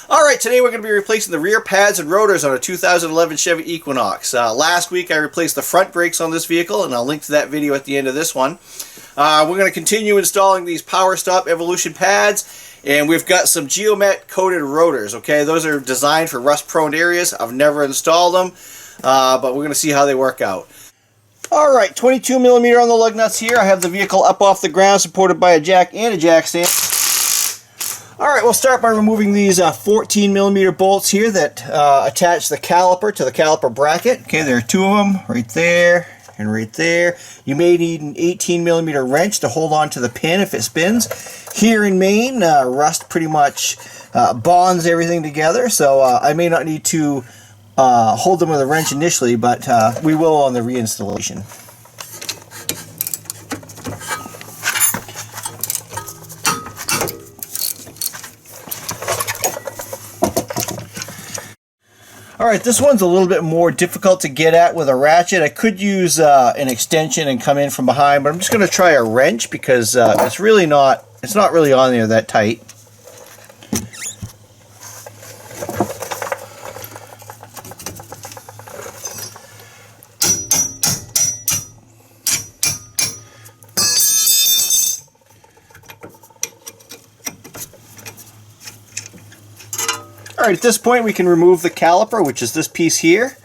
Alright, today we're going to be replacing the rear pads and rotors on a 2011 Chevy Equinox. Last week I replaced the front brakes on this vehicle, and I'll link to that video at the end of this one. We're going to continue installing these Power Stop Evolution pads, and we've got some Geomet Coated rotors. Okay, those are designed for rust-prone areas. I've never installed them, but we're going to see how they work out. Alright, 22mm on the lug nuts here. I have the vehicle up off the ground, supported by a jack and a jack stand. Alright, we'll start by removing these 14mm bolts here that attach the caliper to the caliper bracket. Okay, there are two of them, right there and right there. You may need an 18mm wrench to hold on to the pin if it spins. Here in Maine, rust pretty much bonds everything together, so I may not need to hold them with a wrench initially, but we will on the reinstallation. Alright, this one's a little bit more difficult to get at with a ratchet. I could use an extension and come in from behind, but I'm just going to try a wrench because it's not really on there that tight. Alright, at this point we can remove the caliper, which is this piece here.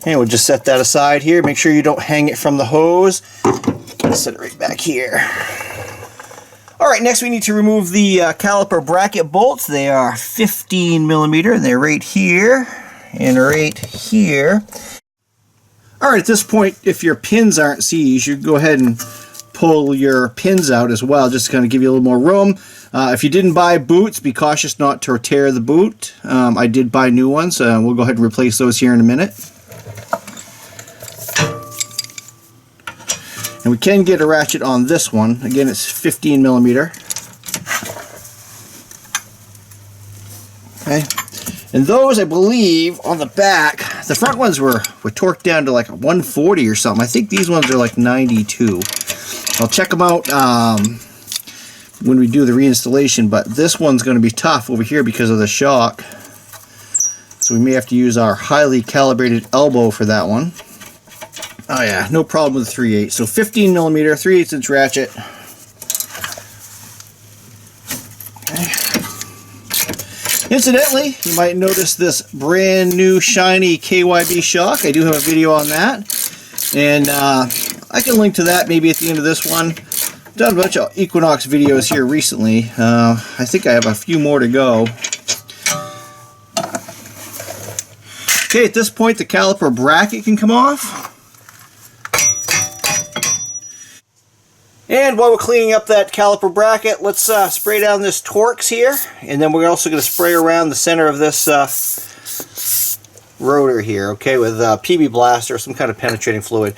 And we'll just set that aside here. Make sure you don't hang it from the hose. Set it right back here. Alright, next we need to remove the caliper bracket bolts. They are 15mm, and they're right here and right here. Alright, at this point, if your pins aren't seized, you can go ahead and pull your pins out as well, just to kind of give you a little more room. If you didn't buy boots, be cautious not to tear the boot. I did buy new ones, so we'll go ahead and replace those here in a minute. And we can get a ratchet on this one. Again, it's 15mm. Okay. And those, I believe, on the back, the front ones were torqued down to like 140 or something. I think these ones are like 92. I'll check them out when we do the reinstallation, but this one's going to be tough over here because of the shock. So we may have to use our highly calibrated elbow for that one. Oh yeah, no problem with 3/8. So 15mm, 3/8 inch ratchet. Incidentally, you might notice this brand new shiny KYB shock. I do have a video on that, and I can link to that maybe at the end of this one. I've done a bunch of Equinox videos here recently. I think I have a few more to go. Okay, at this point the caliper bracket can come off. And while we're cleaning up that caliper bracket, let's spray down this Torx here, and then we're also going to spray around the center of this rotor here, okay, with PB Blast or some kind of penetrating fluid.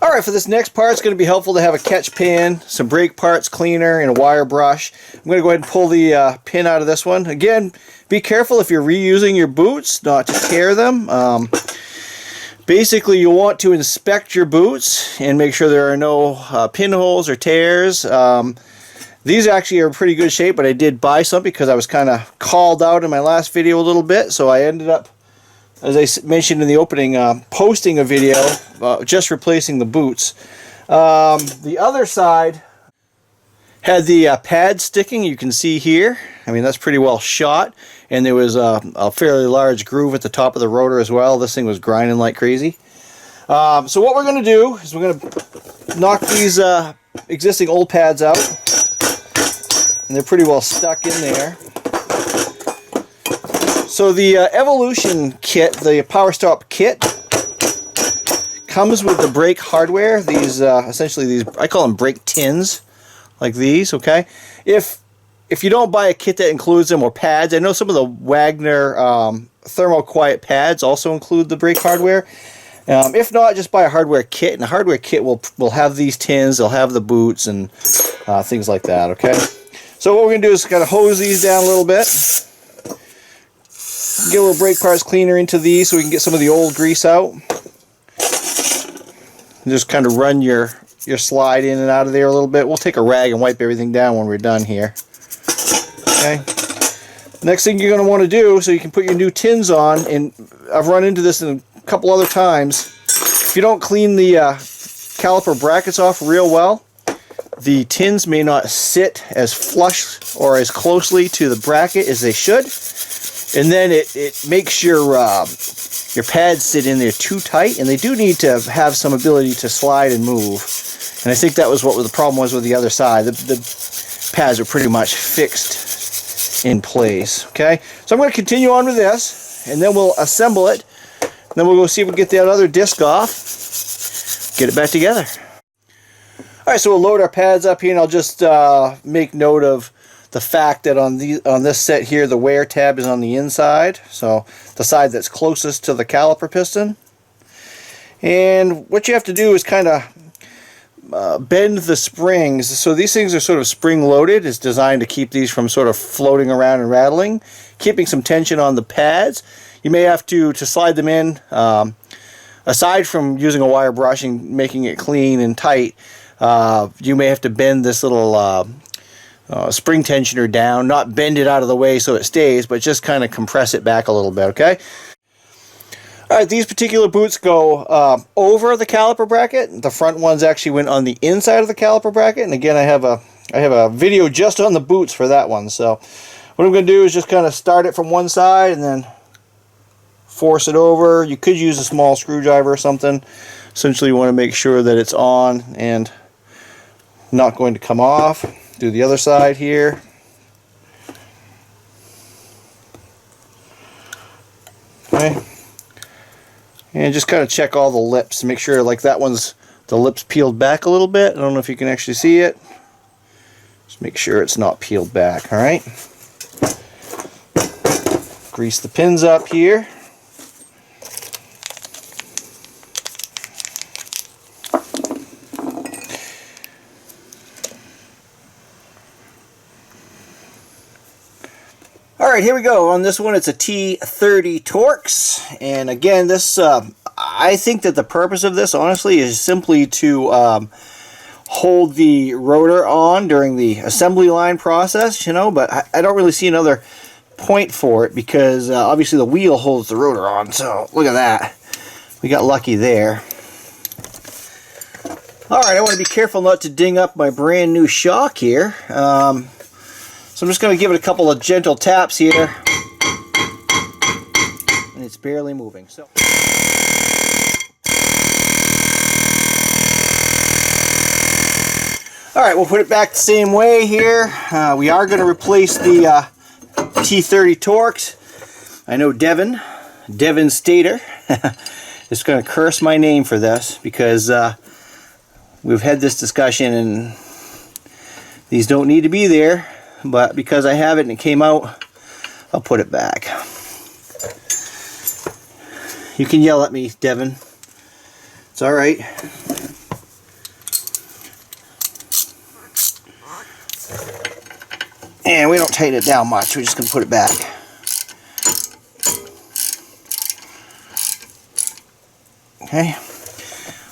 Alright, for this next part, it's going to be helpful to have a catch pan, some brake parts cleaner, and a wire brush. I'm going to go ahead and pull the pin out of this one. Again, be careful if you're reusing your boots not to tear them. Basically, you'll want to inspect your boots and make sure there are no pinholes or tears. These actually are in pretty good shape, but I did buy some because I was kind of called out in my last video a little bit. So I ended up, as I mentioned in the opening, posting a video just replacing the boots. The other side had the pad sticking, you can see here. I mean, that's pretty well shot. And there was a fairly large groove at the top of the rotor as well. This thing was grinding like crazy. So what we're going to do is we're going to knock these existing old pads out. And they're pretty well stuck in there. So the Evolution kit, the Power Stop kit, comes with the brake hardware. These, essentially these, I call them brake tins, like these, okay? If you don't buy a kit that includes them, or pads, I know some of the Wagner thermal quiet pads also include the brake hardware. If not, just buy a hardware kit, and the hardware kit will have these tins, they'll have the boots and things like that, okay? So what we're going to do is kind of hose these down a little bit. Get a little brake parts cleaner into these so we can get some of the old grease out. And just kind of run your slide in and out of there a little bit. We'll take a rag and wipe everything down when we're done here. Okay. Next thing you're going to want to do, so you can put your new tins on, and I've run into this in a couple other times. If you don't clean the caliper brackets off real well, the tins may not sit as flush or as closely to the bracket as they should, and then it makes your pads sit in there too tight, and they do need to have some ability to slide and move. And I think that was what the problem was with the other side. The pads are pretty much fixed in place. Okay, so I'm going to continue on with this, and then we'll assemble it, and then we'll go see if we can get that other disc off, get it back together. Alright, so we'll load our pads up here, and I'll just make note of the fact that on this set here, the wear tab is on the inside, so the side that's closest to the caliper piston. And what you have to do is kind of bend the springs. So these things are sort of spring loaded. It's designed to keep these from sort of floating around and rattling, keeping some tension on the pads. You may have to slide them in, aside from using a wire brush and making it clean and tight, you may have to bend this little spring tensioner down, not bend it out of the way so it stays, but just kind of compress it back a little bit, okay? Alright, these particular boots go over the caliper bracket. The front ones actually went on the inside of the caliper bracket, and again I have a video just on the boots for that one. So what I'm going to do is just kind of start it from one side and then force it over. You could use a small screwdriver or something. Essentially you want to make sure that it's on and not going to come off. Do the other side here. Okay. And just kind of check all the lips. Make sure, like that one's, the lips peeled back a little bit. I don't know if you can actually see it. Just make sure it's not peeled back, alright? Grease the pins up here. Alright, here we go. On this one, it's a T30 Torx. And again, this, I think that the purpose of this, honestly, is simply to hold the rotor on during the assembly line process, you know, but I don't really see another point for it because obviously the wheel holds the rotor on. So, look at that. We got lucky there. Alright, I want to be careful not to ding up my brand new shock here. So I'm just going to give it a couple of gentle taps here, and it's barely moving. So, all right, we'll put it back the same way here. We are going to replace the T30 Torx. I know Devin Stater, is going to curse my name for this because we've had this discussion, and these don't need to be there. But because I have it and it came out, I'll put it back. You can yell at me, Devin. It's alright. And we don't tighten it down much. We're just going to put it back. Okay.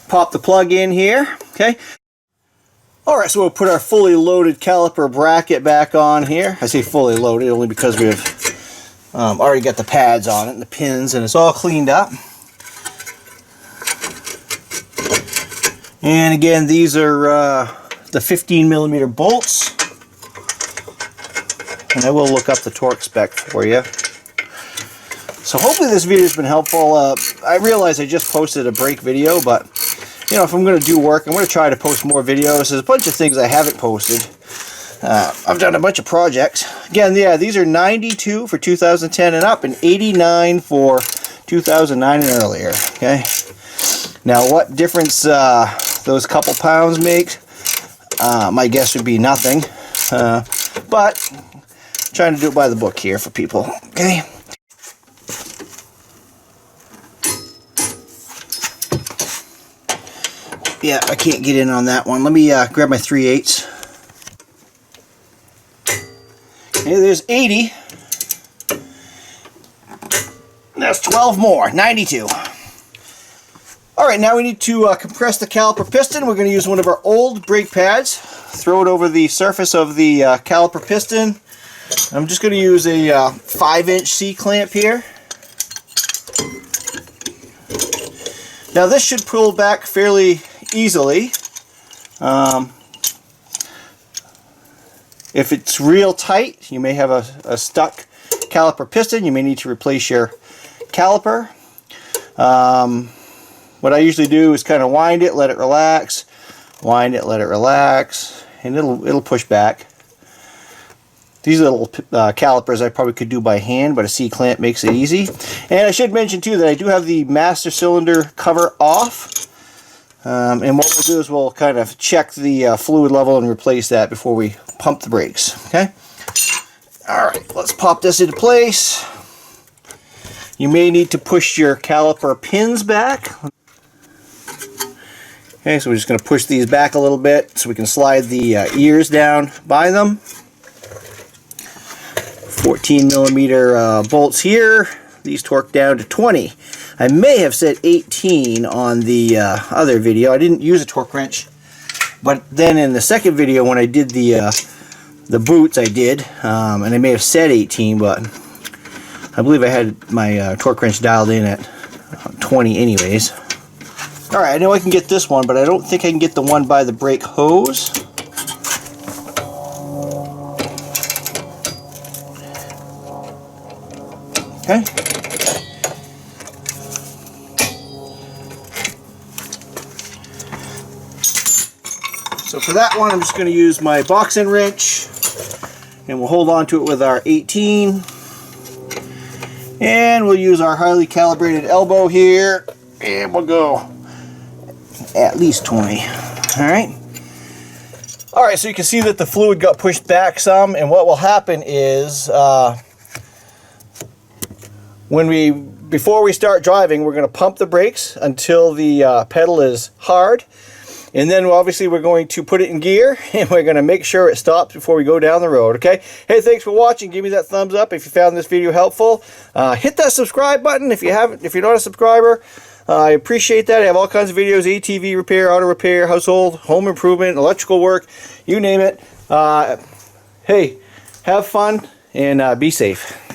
Pop the plug in here. Okay. Alright, so we'll put our fully loaded caliper bracket back on here. I say fully loaded only because we've already got the pads on it and the pins, and it's all cleaned up. And again, these are the 15mm bolts. And I will look up the torque spec for you. So hopefully this video has been helpful. I realize I just posted a brake video, but you know, if I'm going to do work, I'm going to try to post more videos. There's a bunch of things I haven't posted. I've done a bunch of projects. Again, yeah, these are 92 for 2010 and up, and 89 for 2009 and earlier. Okay. Now, what difference those couple pounds make? My guess would be nothing. But I'm trying to do it by the book here for people. Okay. Yeah, I can't get in on that one. Let me grab my 3/8. Okay, there's 80. That's 12 more, 92. Alright, now we need to compress the caliper piston. We're going to use one of our old brake pads. Throw it over the surface of the caliper piston. I'm just going to use a 5-inch C-clamp here. Now this should pull back fairly easily. If it's real tight, you may have a stuck caliper piston. You may need to replace your caliper. What I usually do is kind of wind it, let it relax, wind it, let it relax, and it'll push back. These little calipers I probably could do by hand, but a C-clamp makes it easy. And I should mention too that I do have the master cylinder cover off. And what we'll do is we'll kind of check the fluid level and replace that before we pump the brakes. Okay? Alright, let's pop this into place. You may need to push your caliper pins back. Okay, so we're just going to push these back a little bit so we can slide the ears down by them. 14mm bolts here. These torque down to 20. I may have said 18 on the other video. I didn't use a torque wrench, but then in the second video when I did the boots I did, and I may have said 18, but I believe I had my torque wrench dialed in at 20 anyways. Alright, I know I can get this one, but I don't think I can get the one by the brake hose. Okay. So for that one, I'm just going to use my box end wrench, and we'll hold on to it with our 18. And we'll use our highly calibrated elbow here, and we'll go at least 20. Alright. Alright, so you can see that the fluid got pushed back some, and what will happen is before we start driving, we're going to pump the brakes until the pedal is hard, and then obviously we're going to put it in gear, and we're going to make sure it stops before we go down the road. Okay? Hey, thanks for watching. Give me that thumbs up if you found this video helpful. Hit that subscribe button if you're not a subscriber. I appreciate that. I have all kinds of videos: ATV repair, auto repair, household, home improvement, electrical work, you name it. Hey, have fun and be safe.